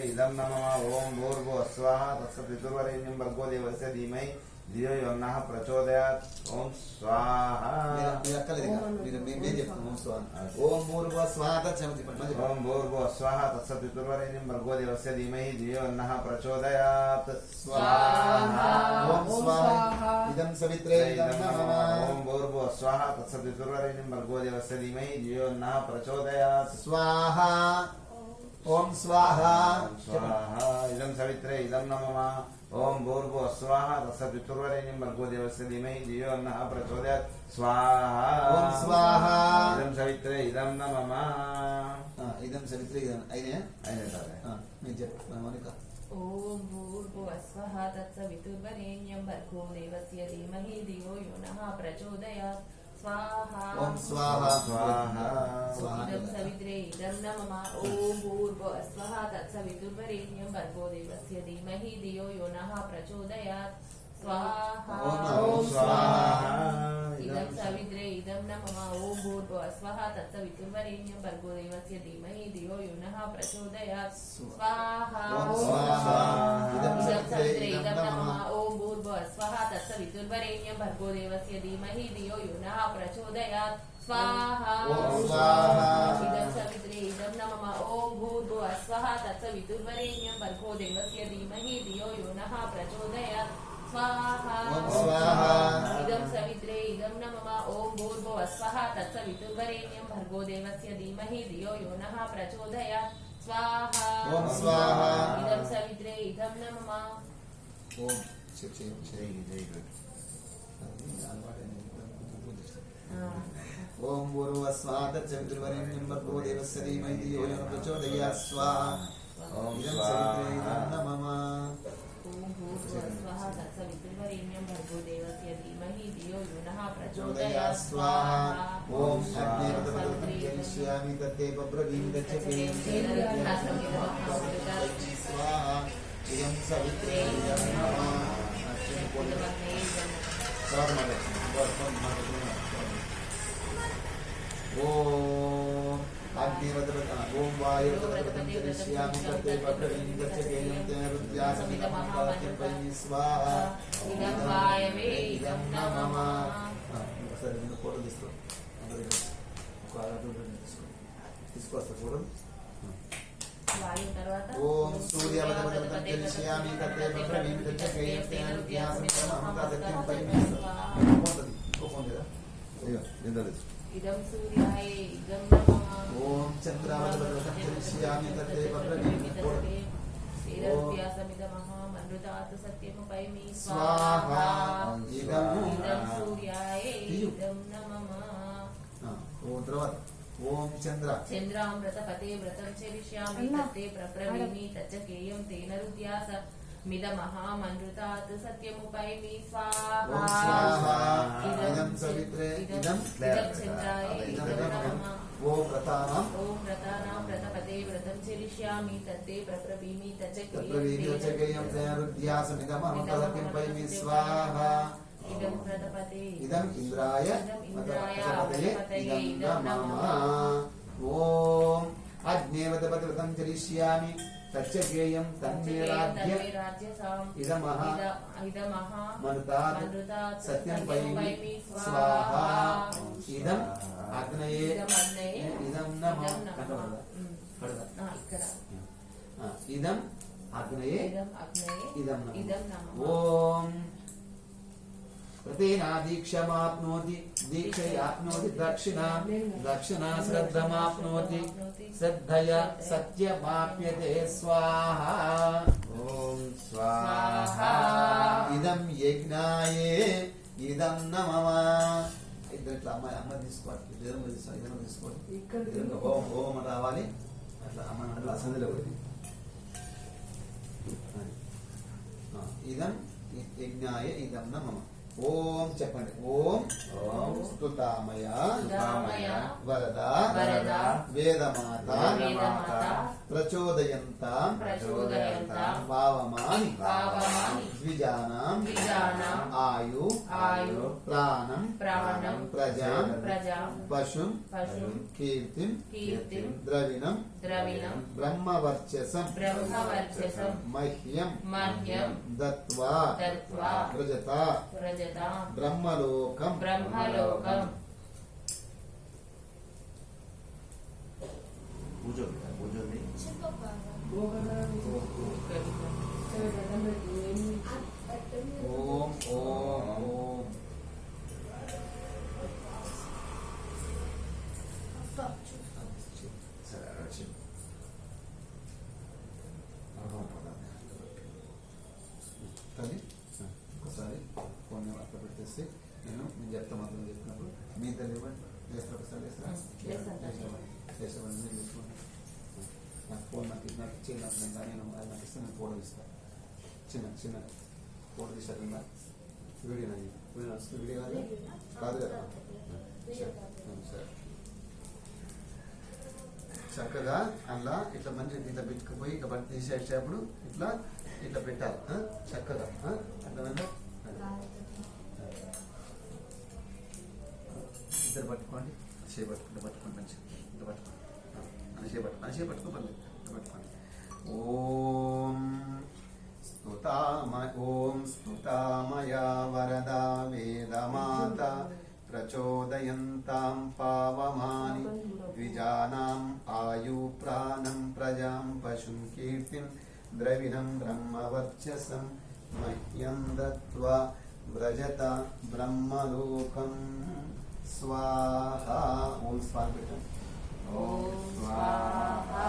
इदं नमः ओम भूर्भुवः स्वः तत्सवितुर्वरेण्यं भर्गो देवस्य धीमहि धियो यो नः प्रचोदयात् ओम स्वाहा ओम भूर्भुवः स्वः तत्सवितुर्वरेण्यं ओम भूर्भुवः स्वः तत्सवितुर्वरेण्यं भर्गो देवस्य धीमहि धियो यो नः प्रचोदयात् स्वाहा ओम स्वाहा इदं सवित्रे इदं नमः ओम भूर्भुवः स्वः तत्सवितुर्वरेण्यं भर्गो देवस्य धीमहि धियो यो नः प्रचोदयात् स्वाहा ओम स्वाहा स्वाहा इदं सवित्रे इदं नमः ओम भूर्भुवः स्वः तत्सवितुर्वरेण्यं भर्गो देवस्य धीमहि धियो यो नः प्रचोदयात् स्वाहा ओम स्वाहा इदं सवित्रे इदं नमः इदं सवित्रे इदं आइने सारे मैं जप मोनिका ओम भूर्भुवः स्वः तत्सवितुर्वरेण्यं भर्गो देवस्य धीमहि धियो यो नः प्रचोदयात् स्वाहा ओम स्वाहा स्वाहा इदं सवित्रे इदं नमः ओम भूर्भुवः स्वः तत्सवितुर्वरेण्यं भर्गो देवस्य धीमहि धियो यो नः प्रचोदयात् स्वाहा ओम स्वाहा इदं सवित्रे इदं नमः ओम भूर्भुवः स्वः तत्सवितुर्वरेण्यं भर्गो देवस्य धीमहि धियो यो नः प्रचोदयात् स्वाहा ओम स्वाहा इदं सवित्रे इदं नमः ओम भूर्भुवः स्वः तत्सवितुर्वरेण्यं भर्गो देवस्य धीमहि धियो यो नः प्रचोदयात् स्वाहा ओम स्वाहा इदं सवित्रे इदं नमः ओम भूर्भुवः स्वः तत्सवितुर्वरेण्यं भर्गो देवस्य धीमहि धियो यो नः प्रचोदयात् स्वाहा ओम स्वाहा इदं सवित्रे इदं नमः ओम भूर्भुवः स्वः तत्सवितुर्वरेण्यं भर्गो देवस्य धीमहि धियो यो नः प्रचोदयात् स्वाहा ओम स्वाहा इदं सवित्रे इदं नमः ओम ओम भूर्भुवः स्वः तत्सवितुर्वरेण्यं भर्गो देवस्य धीमहि धियो यो नः प्रचोदयात् स्वाहा ओम इदं सवित्रे इदं नमः ओम भूर्भुवः स्वः तत्सवितुर्वरेण्यं भर्गो देवस्य धीमहि धियो यो नः प्रचोदयात् स्वाहा ओम अग्नेरवदवदं करिष्यामि तत्ते बब्रवीं गच्छकेयं स्वाहा इदं सवित्रे इदं नमः ओम अग्निवदवदं ओम वायुवदवदं करिष्यामि तत्ते बब्रवीं गच्छकेयं तेन रुद्रासमिदमहावत्यं स्वाहा इदं वायवे इदं नमः सर నేను ఫోటో తీసుకో ఒక తీసుకోస్తా ఫోటో వాయు తర్వాత ఓం సూర్యవదవదం కరిష్యామి తత్తే బ్రహ్మీం తచ్చకేయం తేన రుద్రాసమిదమహావత్యం పోతుంది ఇంకో ఫోన్ లేదా इदं सूर्याय इदं नमः ఓం చంద్రవదవదం కరిష్యామి తత్తే బ్రహ్మీం तेरव्यासमिदमहामनृतात् सत्यमुपैमि स्वाहा इदं सूर्याय इदं नमः ఓం తర్వాత ఓం చంద్ర चन्द्रामृतपते व्रतं चरिष्यामि तत्ते प्रप्रवीमि तच्चकेयं तेन रुद्यास मिदमहामनृतात् सत्यमुपैमि स्वाहा ओम स्वाहा इदं सवित्रे इदं चन्द्राय इदं नमः ओम व्रतानां ओम व्रतानां व्रतपते व्रतं चरिष्यामि तत्ते प्रप्रवीमि तच्चकेयं तेन रुद्यासमिदमहावत्యం पैमि स्वाहा इदं व्रतपते इदं इंद्राय पतये इदं नमः ओम अग्नेवदवदं चरिष्यामि तच्चकेयं तन्मे राज्य इदमः मनुतात् सत्यं पैमि स्वाहा इदं अग्नये इदं नमः इदं अग्नये इदं नमः ओम प्रतेना दीक्षामाप्नोति दीक्षयाप्नोति दक्षिणा श्रद्धमाप्नोति श्रद्धया सत्यमाप्यते स्वाहा ओम स्वाहा इदं यज्ञाय इदं नमः इधर इట్లా అమ్మ తీసుకోవాలి ఇద్దరు తీసుకోవాలి ఓం ఓం రావాలి అట్లా అమ్మ అట్లా సంధిలో కొట్టి ఇదం యజ్ఞాయ ఇదం నమః ఓం చెప్పండి ఓం ओम స్తుతామయ స్తుతామయ వరద వరద వేదమాత వేదమాత ప్రచోదయంతాం ప్రచోదయంతాం పావమాని పావమాని ద్విజానాం ద్విజానాం ఆయు ఆయు ప్రాణం ప్రాణం ప్రజాం ప్రజాం పశుం పశుం కీర్తిం కీర్తిం ద్రవిణం ద్రవిణం బ్రహ్మవర్చసం బ్రహ్మవర్చసం మహ్యం మహ్యం దత్వా దత్వా వ్రజత వ్రజతాం బ్రహ్మలోకం బ్రహ్మలోకం కూర్చోండి ఓం ఓం ఓం సరే వచ్చి కానీ ఒకసారి ఫోన్ అట్లా పెట్టేసి నేను చెప్తా మాత్రం చెప్పినప్పుడు మీ ఇద్దరు ఇవ్వండి చేస్తారు ఒకసారి చేసేవాడిని మీరు చూసుకోండి నాకు ఫోన్ నాకు ఇచ్చేది నేను నాకు ఇస్తే నేను ఫోటో ఇస్తాను చిన్న ఫోటో తీసారు వీడియో వీడియో కాదు కదా సరే చక్కగా అలా ఇట్లా మంచి ఇట్లా పెట్టుకుపోయి ఇట్లా బట్టి తీసేటప్పుడు ఇట్లా ఇట్లా పెట్టాలి చక్కగా అర్థమైందా ఇద్దరు పట్టుకోండి పట్టుకోండి మంచిగా ఇట్లా పట్టుకోండి అని పట్టుకోండి ఇట్లా పట్టుకోండి ఓం స్తుతామయా వరదా వేదమాత ప్రచోదయంతాం పావమాని ద్విజానాం ఆయు ప్రాణం ప్రజాం పశుం కీర్తిం ద్రవిణం బ్రహ్మవర్చసం మహ్యం దత్వా వ్రజత బ్రహ్మలోకం స్వాహా ఓం స్వాహ పెట్టండి ఓం స్వాహా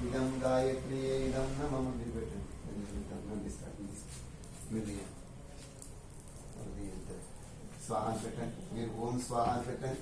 ఇదం గాయత్రి ఇదం నమః మీరు పెట్టండి మీరు స్వాహ పెట్టండి మీరు ఓం స్వాహ పెట్టండి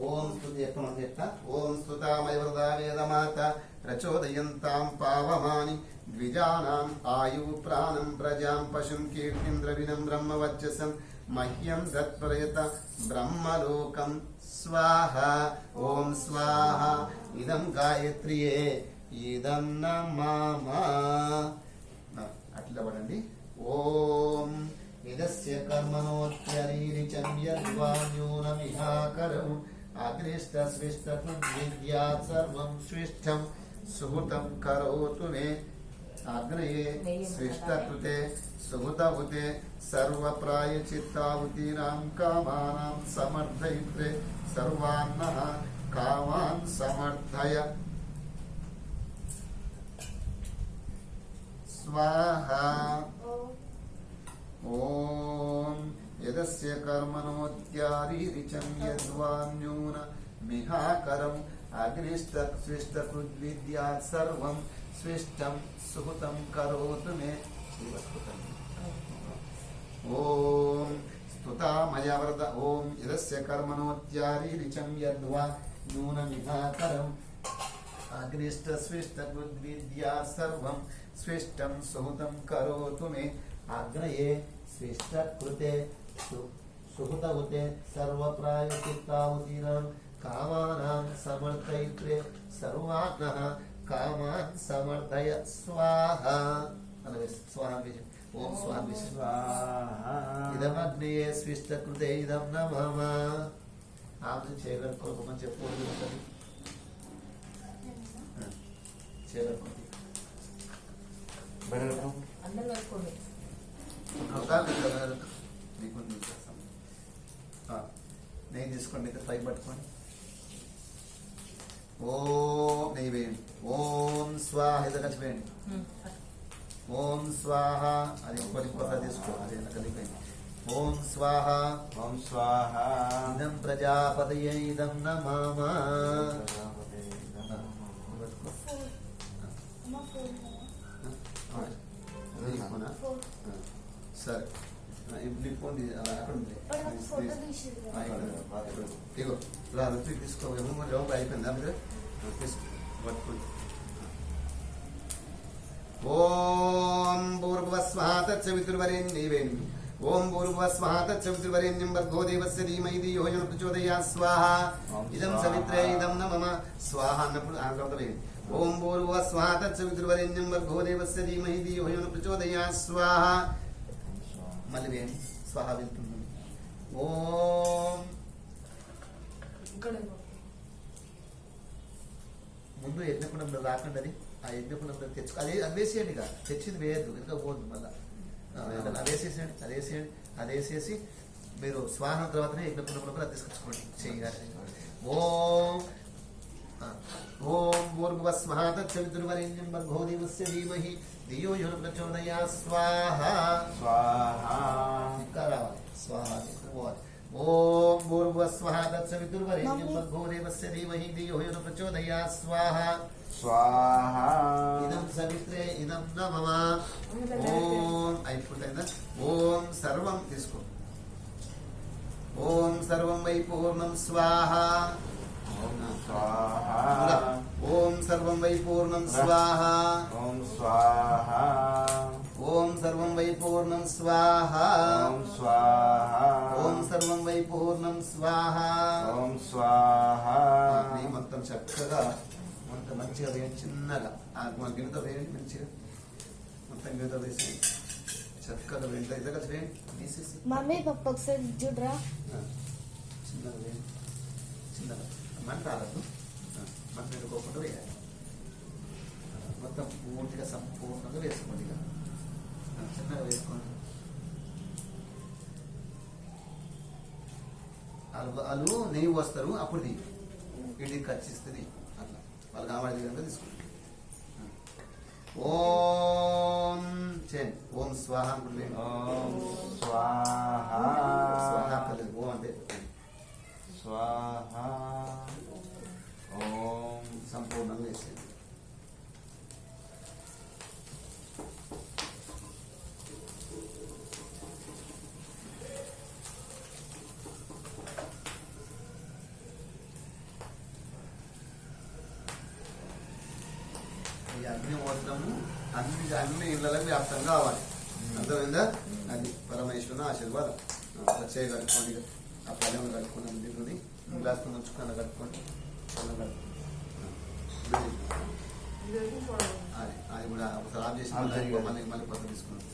ఓం స్తుతి ఎక్కడ చెప్తా ఓం స్తుతామయ వరదా వేదమాత ప్రచోదయంతాం పావమాని ద్విజానాం ఆయు ప్రాణం ప్రజాం పశుం కీర్తిం ద్రవిణం బ్రహ్మవర్చసం మహ్యం దత్ప్రయత బ్రహ్మలోకం స్వాహ ఓం స్వాహ ఇదం గాయత్రియే ఇదం నమః అట్లా పడండి ఓం ఇదస్య కర్మణోత్యరీరిచం యద్వాన్యూనమిహాకరం అగ్నిష్టస్విష్టతద్విద్యాత్ సర్వం స్విష్టం సుహృతం కరోతు మే అగ్నయే స్విష్టకృతే సుహృతభుతే సర్వప్రాయచిత్తావుతీనాం కామానాం సమర్థయిత్రే సర్వాన్నః కామాన్ సమర్థయ స్వాహా ఓం యదస్య కర్మణోత్యారీరిచం యద్వాన్యూన మిహాకరం అగ్నిష్టస్విష్టకృద్విద్యాత్ సర్వం స్విష్టం సుహృతం కరోతు మే ఓం స్తుతామయవరద ఓం యదస్య కర్మణోత్యారీరిచం యద్వాన్యూనమిహాకరం అగ్నిష్టస్విష్టకృద్విద్యాత్ సర్వం స్విష్టం సుహృతం కరోతు మే అగ్నయే స్విష్టకృతే సుహృతవుతే సర్వప్రాయచిత్తావుతీనాం కామానాం సమర్థయిత్రే సర్వాన్నః కామాన్ సమర్థయ స్వాహ అలాగే స్వాహ ఓం స్వాహ ఇదమగ్నయే స్విష్టకృతే ఇదం నమః ఆమె చేయగలుగుకోమని చెప్పకూడదు ఒకటి చేయగలుగుతుంది అందరూ కలుపుకోండి నెయ్యి తీసుకోండి అయితే పై పట్టుకోండి ఓం నెయ్యి వేయండి ఓం స్వాహ ఇది కలిసి వేయండి ఓం స్వాహ అది ఒకటి కొత్త తీసుకో అది కలిపోయింది ఓం స్వాహ ఓం స్వాహ ఇదం ప్రజాపతయే ఇదం నమః సరే ఇప్పుడు ఫోన్ అక్కడ ఉంది ఇగో రా రుచి తీసుకో ఏమో జవాబు అయిపోయింది అప్పుడు తీసుకో పట్టుకోండి ఓం పూర్వస్వాతత్సవితుర్వరేణ్యేవేణి ఓం భూర్భువస్వః తత్సవితుర్వరేణ్యం భర్గో దేవస్య ధీమహి ధియో యో నః ప్రచోదయాత్ స్వాహ ఇదం సవిత్రే ఇదం న మమ స్వాహ అన్నప్పుడు ఆంగ్లంలో ఓం భూర్భువస్వః తత్సవితుర్వరేణ్యం భర్గో దేవస్య ధీమహి ధియో యో నః ప్రచోదయాత్ స్వాహ మళ్ళీ వేయండి స్వాహ వెళ్తుంది ఓం ముందు యజ్ఞకుండంలో రాకండి అది ఆ యజ్ఞకుండంలో తెచ్చుకో అది వేసేయండి ఇక తెచ్చింది వేయద్దు ఇంకా పోద్దు మళ్ళీ అది వేసేసేయండి అది వేసేసి మీరు స్వాహం తర్వాతనే యజ్ఞకుండంలో కూడా తీసుకొచ్చుకోండి చేయాలి ఓం ఓం భూర్భువస్వః తత్సవితుర్వరేణ్యం భర్గో దేవస్య ధీమహి ధియో యో నః ప్రచోదయాత్ స్వాహ స్వాహా ఇంకా రావాలి స్వాహ పోవాలి ఓం భూర్భువస్వః తత్సవితుర్వరేణ్యం భర్గో దేవస్య ధీమహి ధియో యో నః ప్రచోదయాత్ స్వాహ స్వాహా ఇదం సవిత్రే ఇదం న మమ ఓం అయిపోయిందా ఓం సర్వం తీసుకో ఓం సర్వం వై పూర్ణం స్వాహ ఓం స్వాహా ఓం సర్వం వై పూర్ణం స్వాహ ఓం స్వాహా ఓం సర్వం వై పూర్ణం స్వాహ ఓం స్వాహా ఓం సర్వం వై పూర్ణం స్వాహ ఓం స్వాహా మొత్తం చక్కగా మొత్తం మంచిగా వేయండి చిన్నగా గిన్నెతో వేయండి మంచిగా మొత్తం గిన్నెతో వేసి చక్కగా వేయండి ఇద్దరు కలిసి వేయండి తీసేసి మమ్మీ పప్పు ఒకసారి చూడరా చిన్నగా వేయండి చిన్నగా మంట రాలదు మంట పెట్టుకోకుండా వేయాలి మొత్తం పూర్తిగా సంపూర్ణంగా వేసుకోండి ఇక చిన్నగా వేసుకోండి వాళ్ళు నెయ్యి వస్తారు అప్పుడు ఇది ఖర్చిస్తుంది అట్లా వాళ్ళు కావాలి విధంగా తీసుకోండి ఓం చేయండి ఓం స్వాహ అనుకుంటే ఓం స్వాహా స్వాహ అక్కర్లేదు ఓం అంటే స్వాహా ఓం సంపూర్ణంగా వేసేయండి ఈ అగ్నిహోత్రము అన్ని ఇళ్ళకి వ్యాప్తంగా కావాలి అర్థమైందా అది పరమేశ్వరుని ఆశీర్వాదం వచ్చే కట్టుకోండి ఆ పల్లెం కట్టుకుని దిగుని గ్లాస్ ఉంచుకున్న కట్టుకోండి అది కూడా ఒకసారి ఆఫ్ చేసి మళ్ళీ కొత్త తీసుకున్నాం